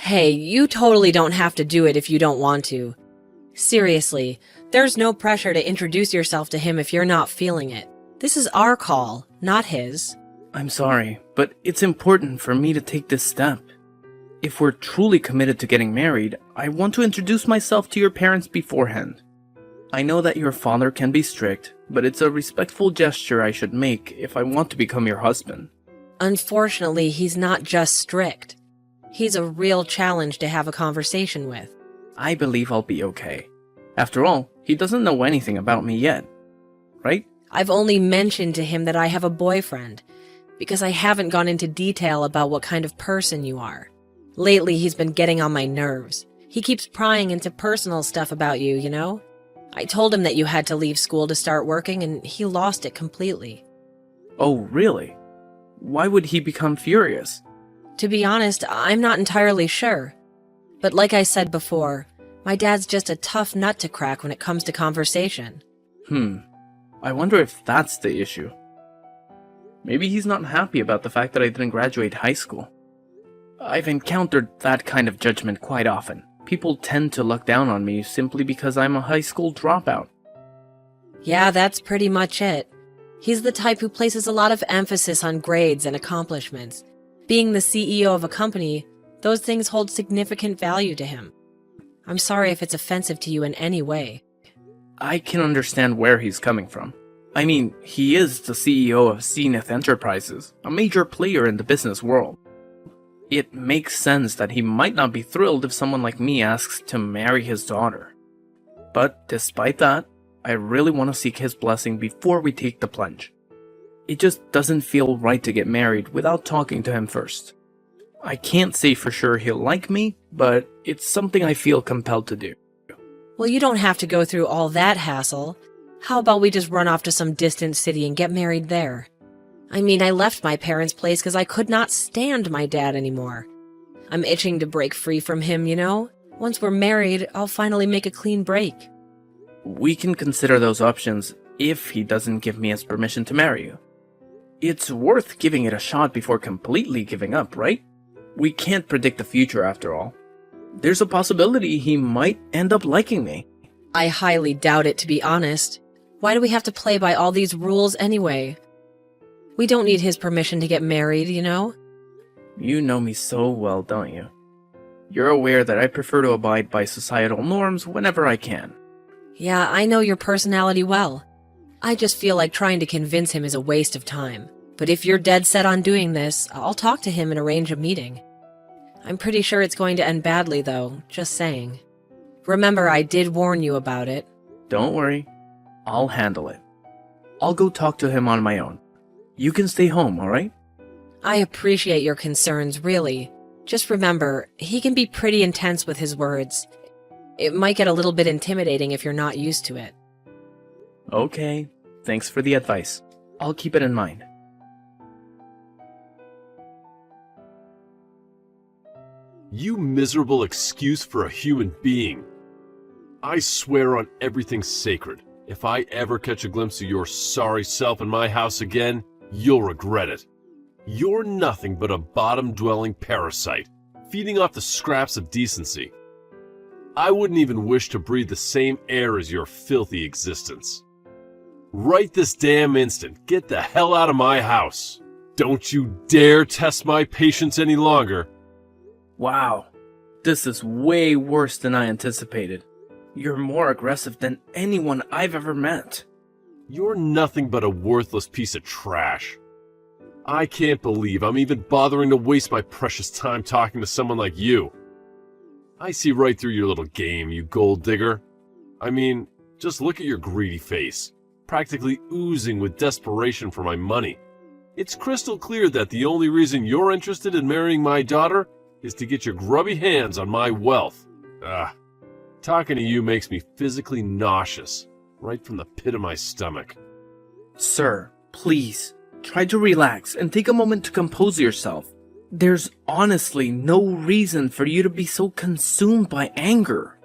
Hey, you totally don't have to do it if you don't want to. Seriously, there's no pressure to introduce yourself to him if you're not feeling it. This is our call, not his. I'm sorry, but it's important for me to take this step. If we're truly committed to getting married, I want to introduce myself to your parents beforehand. I know that your father can be strict, but it's a respectful gesture I should make if I want to become your husband. Unfortunately, he's not just strict. He's a real challenge to have a conversation with. I believe I'll be okay. After all, he doesn't know anything about me yet, right? I've only mentioned to him that I have a boyfriend, because I haven't gone into detail about what kind of person you are. Lately, he's been getting on my nerves. He keeps prying into personal stuff about you, you know? I told him that you had to leave school to start working, and he lost it completely. Oh, really? Why would he become furious? To be honest, I'm not entirely sure. But like I said before, my dad's just a tough nut to crack when it comes to conversation. I wonder if that's the issue. Maybe he's not happy about the fact that I didn't graduate high school. I've encountered that kind of judgment quite often. People tend to look down on me simply because I'm a high school dropout. Yeah, that's pretty much it. He's the type who places a lot of emphasis on grades and accomplishments. Being the CEO of a company, those things hold significant value to him. I'm sorry if it's offensive to you in any way. I can understand where he's coming from. I mean, he is the CEO of Zenith Enterprises, a major player in the business world. It makes sense that he might not be thrilled if someone like me asks to marry his daughter. But despite that, I really want to seek his blessing before we take the plunge. It just doesn't feel right to get married without talking to him first. I can't say for sure he'll like me, but it's something I feel compelled to do. Well, you don't have to go through all that hassle. How about we just run off to some distant city and get married there? I mean, I left my parents' place because I could not stand my dad anymore. I'm itching to break free from him, you know? Once we're married, I'll finally make a clean break. We can consider those options if he doesn't give me his permission to marry you. It's worth giving it a shot before completely giving up, right? We can't predict the future after all. There's a possibility he might end up liking me. I highly doubt it, to be honest. Why do we have to play by all these rules anyway? We don't need his permission to get married, you know? You know me so well, don't you? You're aware that I prefer to abide by societal norms whenever I can. Yeah, I know your personality well. I just feel like trying to convince him is a waste of time. But if you're dead set on doing this, I'll talk to him and arrange a meeting. I'm pretty sure it's going to end badly, though, just saying. Remember, I did warn you about it. Don't worry. I'll handle it. I'll go talk to him on my own. You can stay home, alright? I appreciate your concerns, really. Just remember, he can be pretty intense with his words. It might get a little bit intimidating if you're not used to it. Okay, thanks for the advice. I'll keep it in mind. You miserable excuse for a human being. I swear on everything sacred, if I ever catch a glimpse of your sorry self in my house again, you'll regret it. You're nothing but a bottom-dwelling parasite, feeding off the scraps of decency. I wouldn't even wish to breathe the same air as your filthy existence. Right this damn instant, get the hell out of my house. Don't you dare test my patience any longer. Wow, this is way worse than I anticipated. You're more aggressive than anyone I've ever met. You're nothing but a worthless piece of trash. I can't believe I'm even bothering to waste my precious time talking to someone like you. I see right through your little game, you gold digger. I mean, just look at your greedy face, practically oozing with desperation for my money. It's crystal clear that the only reason you're interested in marrying my daughter is to get your grubby hands on my wealth. Talking to you makes me physically nauseous, right from the pit of my stomach. Sir, please, try to relax and take a moment to compose yourself. There's honestly no reason for you to be so consumed by anger.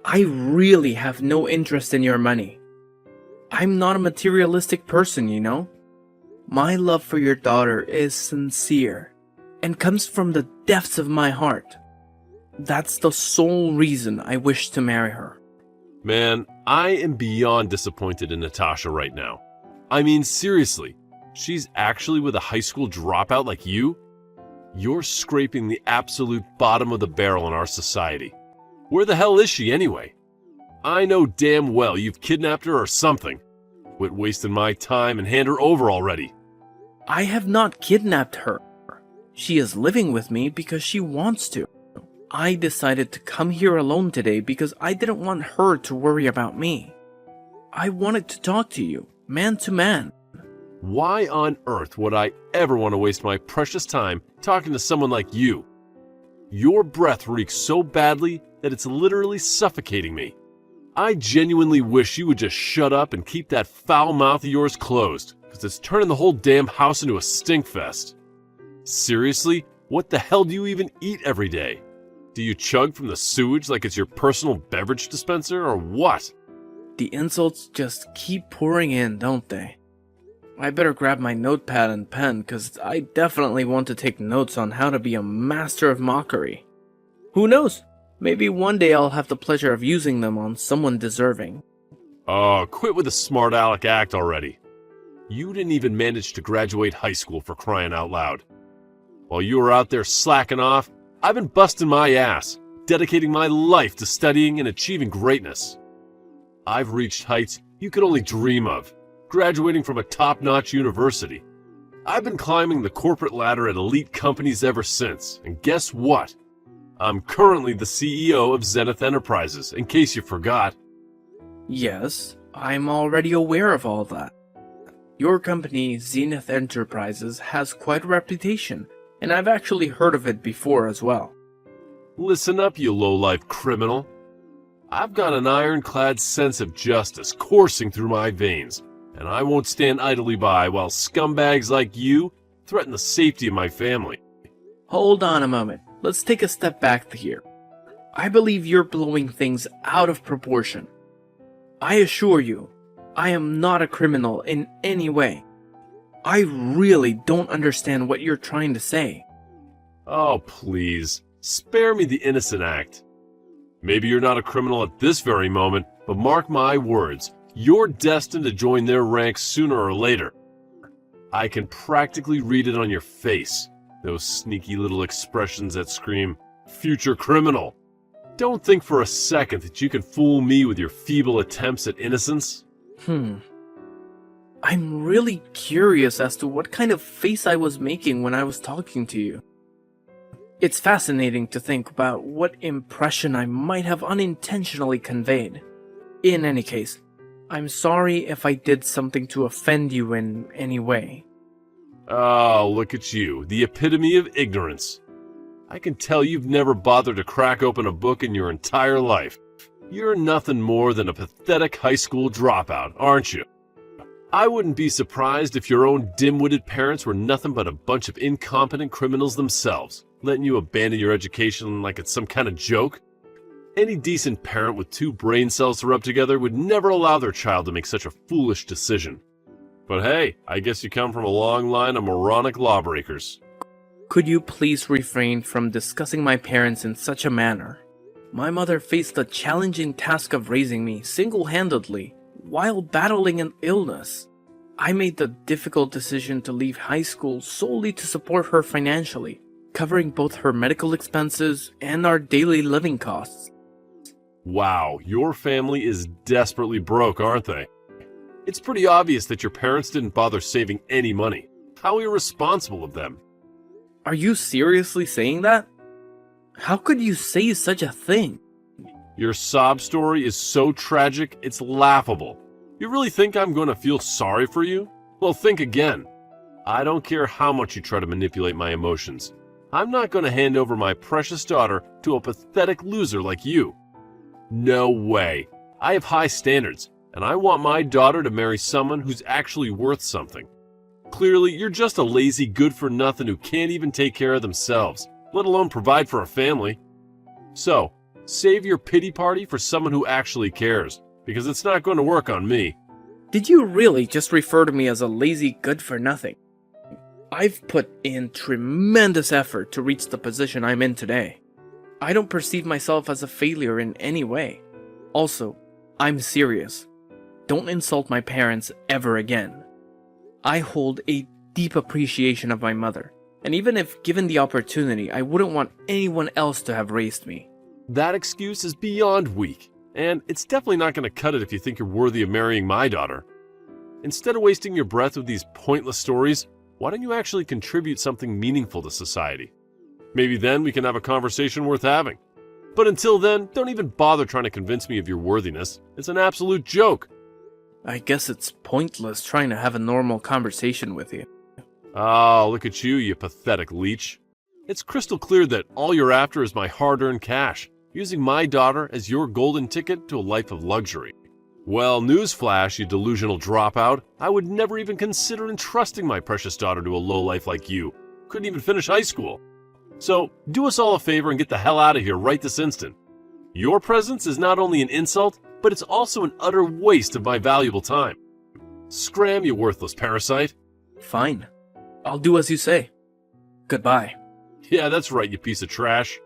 I really have no interest in your money. I'm not a materialistic person, you know? My love for your daughter is sincere and comes from the depths of my heart. That's the sole reason I wish to marry her. Man, I am beyond disappointed in Natasha right now. I mean, seriously, she's actually with a high school dropout like you? You're scraping the absolute bottom of the barrel in our society. Where the hell is she anyway? I know damn well you've kidnapped her or something. Quit wasting my time and hand her over already. I have not kidnapped her. She is living with me because she wants to. I decided to come here alone today because I didn't want her to worry about me. I wanted to talk to you, man to man. Why on earth would I ever want to waste my precious time talking to someone like you? Your breath reeks so badly that it's literally suffocating me. I genuinely wish you would just shut up and keep that foul mouth of yours closed, because it's turning the whole damn house into a stinkfest. Seriously, what the hell do you even eat every day? Do you chug from the sewage like it's your personal beverage dispenser, or what? The insults just keep pouring in, don't they? I better grab my notepad and pen, because I definitely want to take notes on how to be a master of mockery. Who knows? Maybe one day I'll have the pleasure of using them on someone deserving. Oh, quit with the smart aleck act already. You didn't even manage to graduate high school, for crying out loud. While you were out there slacking off, I've been busting my ass, dedicating my life to studying and achieving greatness. I've reached heights you could only dream of, graduating from a top-notch university. I've been climbing the corporate ladder at elite companies ever since, and guess what? I'm currently the CEO of Zenith Enterprises, in case you forgot. Yes, I'm already aware of all that. Your company, Zenith Enterprises, has quite a reputation, and I've actually heard of it before as well. Listen up, you low-life criminal. I've got an ironclad sense of justice coursing through my veins, and I won't stand idly by while scumbags like you threaten the safety of my family. Hold on a moment. Let's take a step back here. I believe you're blowing things out of proportion. I assure you, I am not a criminal in any way. I really don't understand what you're trying to say. Oh, please, spare me the innocent act. Maybe you're not a criminal at this very moment, but mark my words, you're destined to join their ranks sooner or later. I can practically read it on your face. Those sneaky little expressions that scream, future criminal. Don't think for a second that you can fool me with your feeble attempts at innocence. I'm really curious as to what kind of face I was making when I was talking to you. It's fascinating to think about what impression I might have unintentionally conveyed. In any case, I'm sorry if I did something to offend you in any way. Oh, look at you, the epitome of ignorance. I can tell you've never bothered to crack open a book in your entire life. You're nothing more than a pathetic high school dropout, aren't you? I wouldn't be surprised if your own dim-witted parents were nothing but a bunch of incompetent criminals themselves, letting you abandon your education like it's some kind of joke. Any decent parent with two brain cells to rub together would never allow their child to make such a foolish decision. But hey, I guess you come from a long line of moronic lawbreakers. Could you please refrain from discussing my parents in such a manner? My mother faced the challenging task of raising me single-handedly while battling an illness. I made the difficult decision to leave high school solely to support her financially, covering both her medical expenses and our daily living costs. Wow, your family is desperately broke, aren't they? It's pretty obvious that your parents didn't bother saving any money. How irresponsible of them. Are you seriously saying that? How could you say such a thing? Your sob story is so tragic, it's laughable. You really think I'm going to feel sorry for you? Well, think again. I don't care how much you try to manipulate my emotions. I'm not going to hand over my precious daughter to a pathetic loser like you. No way. I have high standards, and I want my daughter to marry someone who's actually worth something. Clearly, you're just a lazy good-for-nothing who can't even take care of themselves, let alone provide for a family. So, save your pity party for someone who actually cares, because it's not going to work on me. Did you really just refer to me as a lazy good-for-nothing? I've put in tremendous effort to reach the position I'm in today. I don't perceive myself as a failure in any way. Also, I'm serious. Don't insult my parents ever again. I hold a deep appreciation of my mother, and even if given the opportunity, I wouldn't want anyone else to have raised me. That excuse is beyond weak, and it's definitely not going to cut it if you think you're worthy of marrying my daughter. Instead of wasting your breath with these pointless stories, why don't you actually contribute something meaningful to society? Maybe then we can have a conversation worth having. But until then, don't even bother trying to convince me of your worthiness. It's an absolute joke. I guess it's pointless trying to have a normal conversation with you. Oh, look at you pathetic leech. It's crystal clear that all you're after is my hard-earned cash, using my daughter as your golden ticket to a life of luxury. Well, newsflash, you delusional dropout. I would never even consider entrusting my precious daughter to a lowlife like you. Couldn't even finish high school. So, do us all a favor and get the hell out of here right this instant. Your presence is not only an insult, but it's also an utter waste of my valuable time. Scram, you worthless parasite. Fine. I'll do as you say. Goodbye. Yeah, that's right, you piece of trash.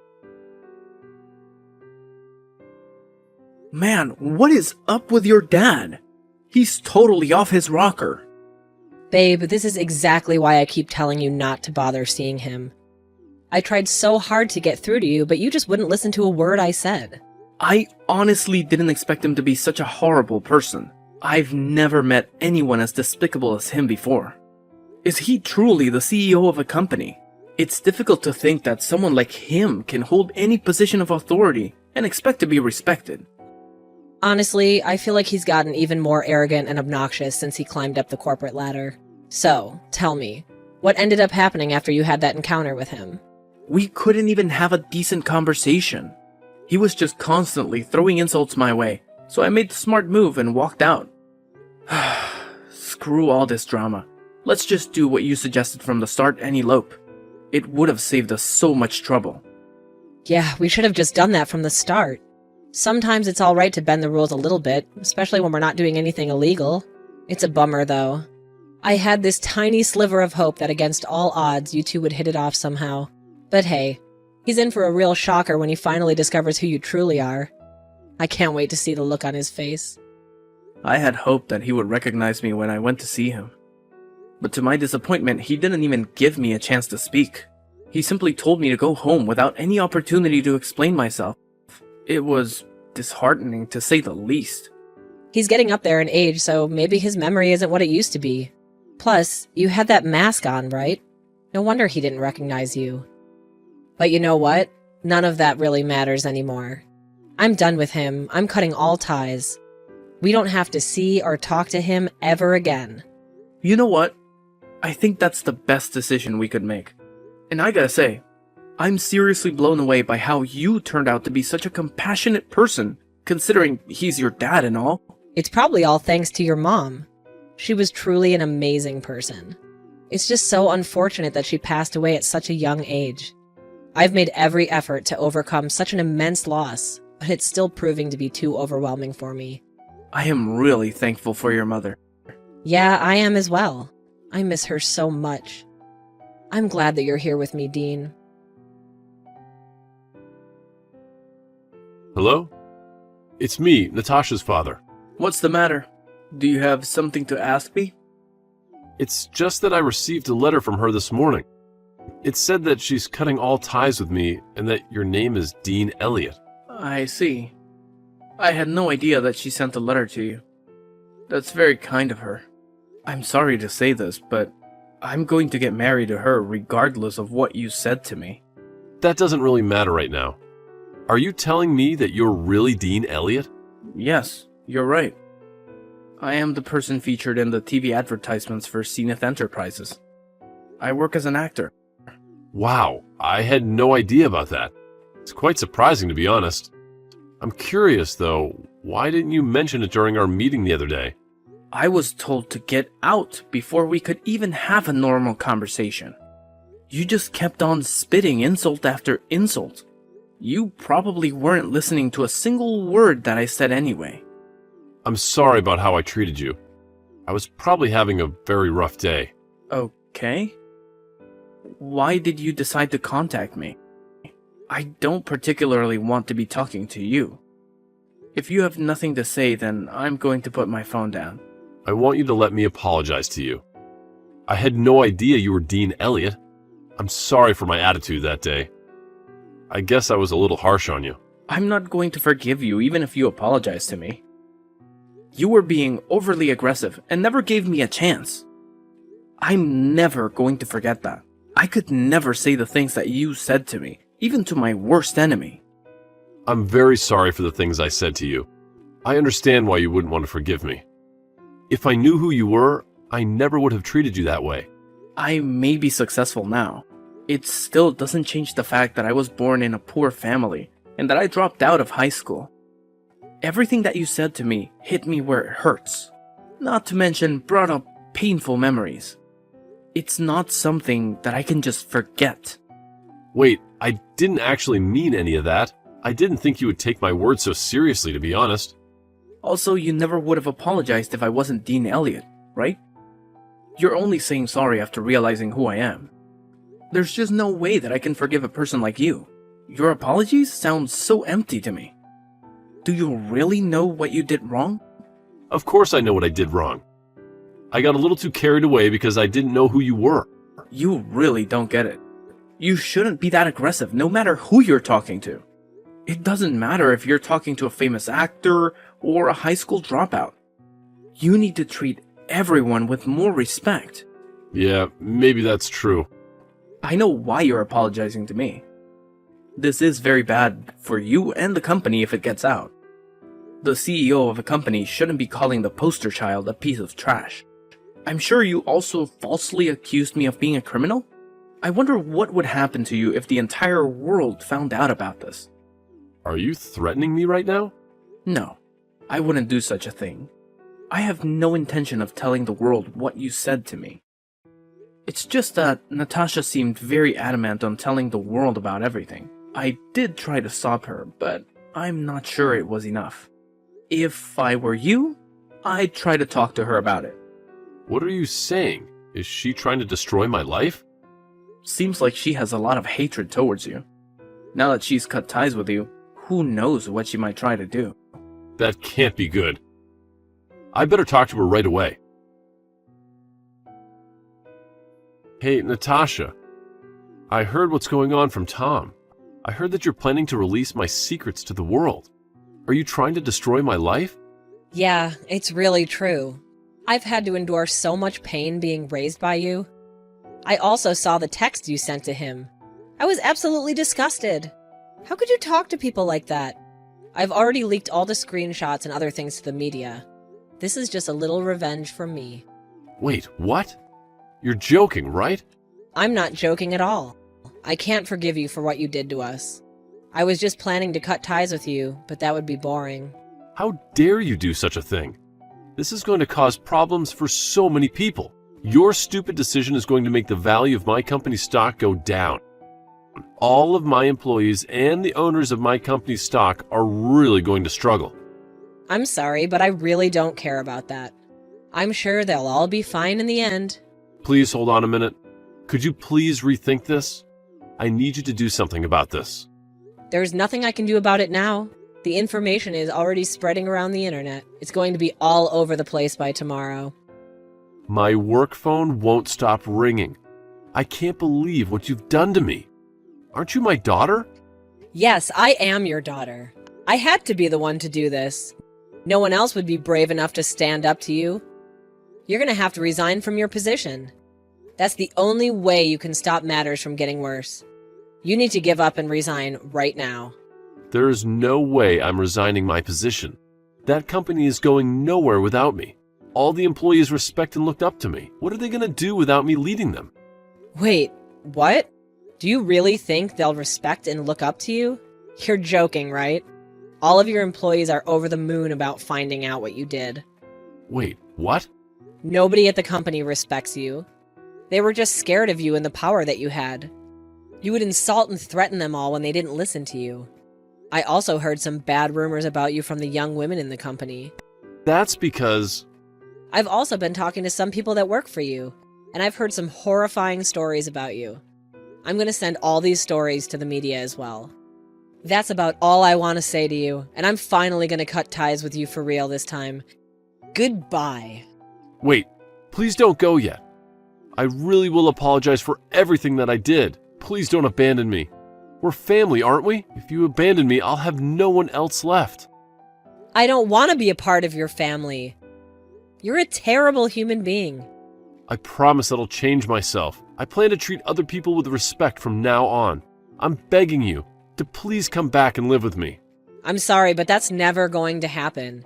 Man, what is up with your dad? He's totally off his rocker. Babe, this is exactly why I keep telling you not to bother seeing him. I tried so hard to get through to you, but you just wouldn't listen to a word I said. I honestly didn't expect him to be such a horrible person. I've never met anyone as despicable as him before. Is he truly the CEO of a company? It's difficult to think that someone like him can hold any position of authority and expect to be respected. Honestly, I feel like he's gotten even more arrogant and obnoxious since he climbed up the corporate ladder. So, tell me, what ended up happening after you had that encounter with him? We couldn't even have a decent conversation. He was just constantly throwing insults my way, so I made the smart move and walked out. Screw all this drama. Let's just do what you suggested from the start and elope. It would have saved us so much trouble. Yeah, we should have just done that from the start. Sometimes it's alright to bend the rules a little bit, especially when we're not doing anything illegal. It's a bummer, though. I had this tiny sliver of hope that against all odds you two would hit it off somehow. But hey, he's in for a real shocker when he finally discovers who you truly are. I can't wait to see the look on his face. I had hoped that he would recognize me when I went to see him. But to my disappointment, he didn't even give me a chance to speak. He simply told me to go home without any opportunity to explain myself. It was disheartening, to say the least. He's getting up there in age, so maybe his memory isn't what it used to be. Plus, you had that mask on, right? No wonder he didn't recognize you. But you know what? None of that really matters anymore. I'm done with him. I'm cutting all ties. We don't have to see or talk to him ever again. You know what? I think that's the best decision we could make. And I gotta say, I'm seriously blown away by how you turned out to be such a compassionate person, considering he's your dad and all. It's probably all thanks to your mom. She was truly an amazing person. It's just so unfortunate that she passed away at such a young age. I've made every effort to overcome such an immense loss, but it's still proving to be too overwhelming for me. I am really thankful for your mother. Yeah, I am as well. I miss her so much. I'm glad that you're here with me, Dean. Hello? It's me, Natasha's father. What's the matter? Do you have something to ask me? It's just that I received a letter from her this morning. It said that she's cutting all ties with me and that your name is Dean Elliott. I see. I had no idea that she sent a letter to you. That's very kind of her. I'm sorry to say this, but I'm going to get married to her regardless of what you said to me. That doesn't really matter right now. Are you telling me that you're really Dean Elliott? Yes, you're right. I am the person featured in the TV advertisements for Zenith Enterprises. I work as an actor. Wow, I had no idea about that. It's quite surprising, to be honest. I'm curious, though, why didn't you mention it during our meeting the other day? I was told to get out before we could even have a normal conversation. You just kept on spitting insult after insult. You probably weren't listening to a single word that I said anyway. I'm sorry about how I treated you. I was probably having a very rough day. Okay. Why did you decide to contact me? I don't particularly want to be talking to you. If you have nothing to say, then I'm going to put my phone down. I want you to let me apologize to you. I had no idea you were Dean Elliot. I'm sorry for my attitude that day. I guess I was a little harsh on you. I'm not going to forgive you even if you apologize to me. You were being overly aggressive and never gave me a chance. I'm never going to forget that. I could never say the things that you said to me, even to my worst enemy. I'm very sorry for the things I said to you. I understand why you wouldn't want to forgive me. If I knew who you were, I never would have treated you that way. I may be successful now. It still doesn't change the fact that I was born in a poor family and that I dropped out of high school. Everything that you said to me hit me where it hurts. Not to mention brought up painful memories. It's not something that I can just forget. Wait, I didn't actually mean any of that. I didn't think you would take my words so seriously, to be honest. Also, you never would have apologized if I wasn't Dean Elliot, right? You're only saying sorry after realizing who I am. There's just no way that I can forgive a person like you. Your apologies sound so empty to me. Do you really know what you did wrong? Of course I know what I did wrong. I got a little too carried away because I didn't know who you were. You really don't get it. You shouldn't be that aggressive no matter who you're talking to. It doesn't matter if you're talking to a famous actor or a high school dropout. You need to treat everyone with more respect. Yeah, maybe that's true. I know why you're apologizing to me. This is very bad for you and the company if it gets out. The CEO of a company shouldn't be calling the poster child a piece of trash. I'm sure you also falsely accused me of being a criminal? I wonder what would happen to you if the entire world found out about this. Are you threatening me right now? No, I wouldn't do such a thing. I have no intention of telling the world what you said to me. It's just that Natasha seemed very adamant on telling the world about everything. I did try to stop her, but I'm not sure it was enough. If I were you, I'd try to talk to her about it. What are you saying? Is she trying to destroy my life? Seems like she has a lot of hatred towards you. Now that she's cut ties with you, who knows what she might try to do. That can't be good. I better talk to her right away. Hey, Natasha. I heard what's going on from Tom. I heard that you're planning to release my secrets to the world. Are you trying to destroy my life? Yeah, it's really true. I've had to endure so much pain being raised by you. I also saw the text you sent to him. I was absolutely disgusted. How could you talk to people like that? I've already leaked all the screenshots and other things to the media. This is just a little revenge from me. Wait, what? You're joking, right? I'm not joking at all. I can't forgive you for what you did to us. I was just planning to cut ties with you, but that would be boring. How dare you do such a thing? This is going to cause problems for so many people. Your stupid decision is going to make the value of my company's stock go down. All of my employees and the owners of my company's stock are really going to struggle. I'm sorry, but I really don't care about that. I'm sure they'll all be fine in the end. Please hold on a minute. Could you please rethink this? I need you to do something about this. There's nothing I can do about it now. The information is already spreading around the internet. It's going to be all over the place by tomorrow. My work phone won't stop ringing. I can't believe what you've done to me. Aren't you my daughter? Yes, I am your daughter. I had to be the one to do this. No one else would be brave enough to stand up to you. You're going to have to resign from your position. That's the only way you can stop matters from getting worse. You need to give up and resign right now. There is no way I'm resigning my position. That company is going nowhere without me. All the employees respect and looked up to me. What are they going to do without me leading them? Wait, what? Do you really think they'll respect and look up to you? You're joking, right? All of your employees are over the moon about finding out what you did. Wait, what? Nobody at the company respects you. They were just scared of you and the power that you had. You would insult and threaten them all when they didn't listen to you. I also heard some bad rumors about you from the young women in the company. That's because... I've also been talking to some people that work for you, and I've heard some horrifying stories about you. I'm going to send all these stories to the media as well. That's about all I want to say to you, and I'm finally gonna cut ties with you for real this time. Goodbye. Wait, please don't go yet. I really will apologize for everything that I did. Please don't abandon me. We're family, aren't we? If you abandon me, I'll have no one else left. I don't want to be a part of your family. You're a terrible human being. I promise that I'll change myself. I plan to treat other people with respect from now on. I'm begging you to please come back and live with me. I'm sorry, but that's never going to happen.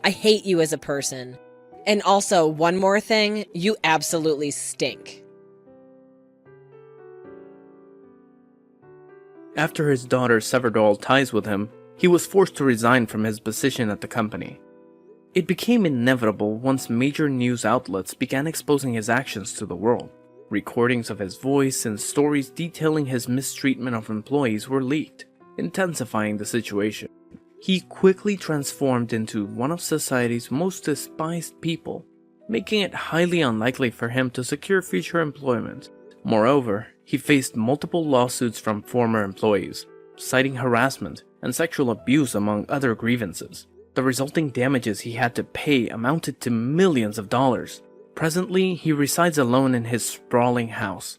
I hate you as a person. And also, one more thing, you absolutely stink. After his daughter severed all ties with him, he was forced to resign from his position at the company. It became inevitable once major news outlets began exposing his actions to the world. Recordings of his voice and stories detailing his mistreatment of employees were leaked, intensifying the situation. He quickly transformed into one of society's most despised people, making it highly unlikely for him to secure future employment. Moreover, he faced multiple lawsuits from former employees, citing harassment and sexual abuse among other grievances. The resulting damages he had to pay amounted to millions of dollars. Presently, he resides alone in his sprawling house,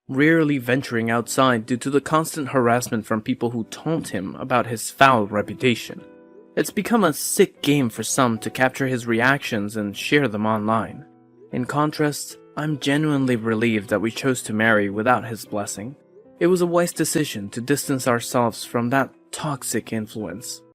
rarely venturing outside due to the constant harassment from people who taunt him about his foul reputation. It's become a sick game for some to capture his reactions and share them online. In contrast, I'm genuinely relieved that we chose to marry without his blessing. It was a wise decision to distance ourselves from that toxic influence.